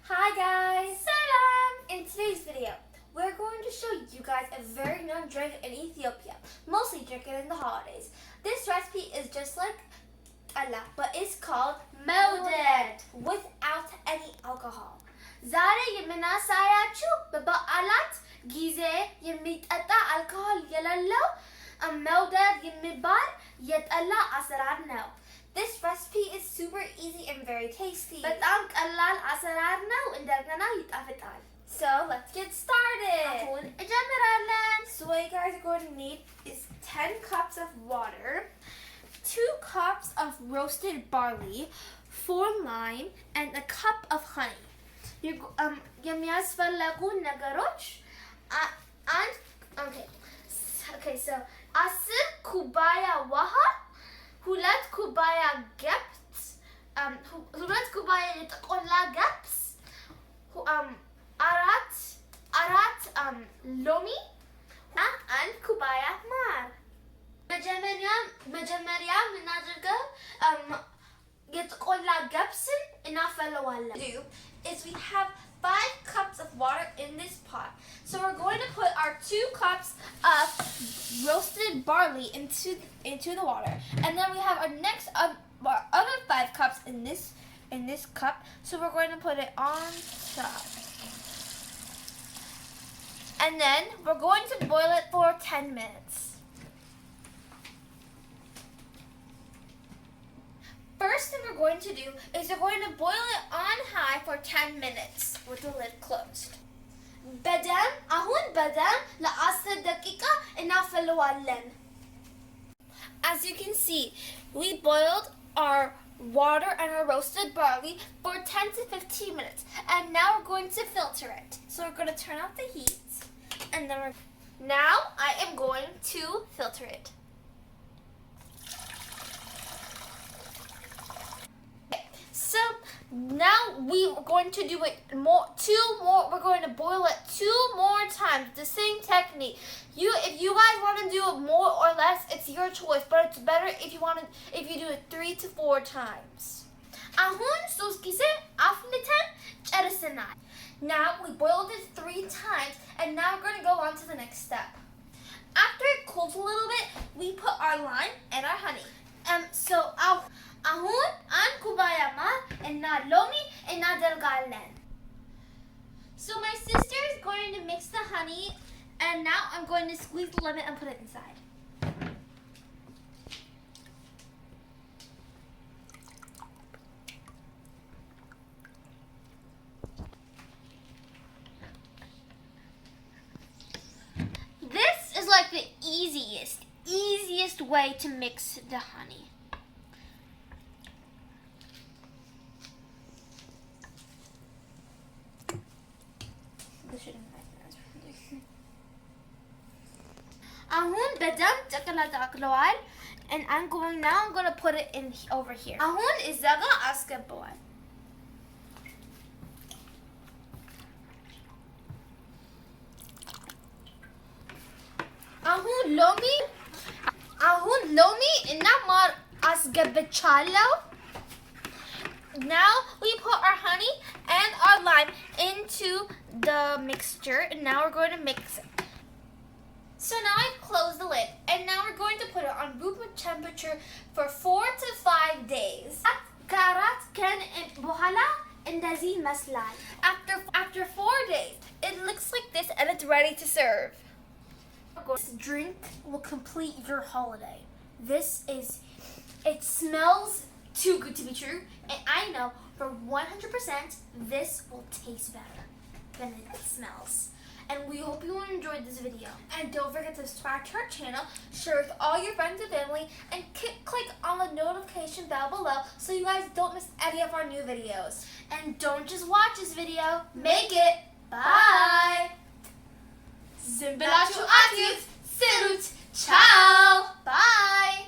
Hi guys! Salam! In today's video, we're going to show you guys a very known drink in Ethiopia, mostly drinking in the holidays. This recipe is just like Tela, but it's called Mewded without any alcohol. ዛሬ የምናሳያችሁ በበዓላት ጊዜ የሚጠጣ አልኮሆል የሌለው Mewded የሚባል የጠላ አሰራር ነው. This recipe is super easy and very tasty. በጣም ቀላል አሰራር ነው እንደገና ይጣፍጣል. So let's get started. አሁን እንጀምራለን. So what you guys are going to need is 10 cups of water, 2 cups of roasted barley, 4 lime, and a cup of honey. የሚያስፈልጉ ነገሮች Okay, so 10 ኩባያ ውሃ, 2 ኩባያ ገብስ, 2 ኩባያ የተቆላ ገብስ, 4 ሎሚ እና 1 ኩባያ ማር. መጀመሪያ የምናደርገው የተቆላ ገብስን እናፈለዋለን. Is we have 5 cups of water in this pot. So we're going to put our 2 cups of roasted barley into the water, and then we have our our other 5 cups in this cup. So we're going to put it on top, and then we're going to boil it for 10 minutes. First thing we're going to do is we're going to boil it on high for 10 minutes with the lid closed. አሁን በደንብ ለ10 ደቂቃ እናፈለዋለን. As you can see, we boiled our water and our roasted barley for 10 to 15 minutes, and now we're going to filter it. So we're going to turn off the heat, and then now I am going to filter it. So now we're going to do it we're going to boil it 2 more times, the same technique. If you guys want to do it more or less, it's your choice, but it's better if you do it 3 to 4 times. አሁን 3 ጊዜ አፍልተን ጨርሰናል. Now we boiled it 3 times, and now we're going to go on to the next step. After it cools a little bit, we put our lime and our honey. አሁን 1 ኩባያ ማር እና ሎሚ እናደርጋለን. So my sister is going to mix the honey, and now I'm going to squeeze the lemon and put it inside. This is like the easiest way to mix the honey. አሁን በደንብ ተቀላቅለዋል, and I'm going to put it in over here. አሁን እዛ ጋር አስገባዋል. አሁን ሎሚ እና ማር አስገብቻለሁ. Now we put our honey and our lime into the mixture, and now we're going to mix it. So now I've closed the lid, and now we're going to put it on room temperature for 4 to 5 days. After 4 days, it looks like this, and it's ready to serve. This drink will complete your holiday. It smells too good to be true, and I know for 100% this will taste better than it smells. And we hope you enjoyed this video. And don't forget to subscribe to our channel, share with all your friends and family, and click on the notification bell below so you guys don't miss any of our new videos. And don't just watch this video, make it. Bye! Zimbilachu Atyut Sirut. Ciao! Bye!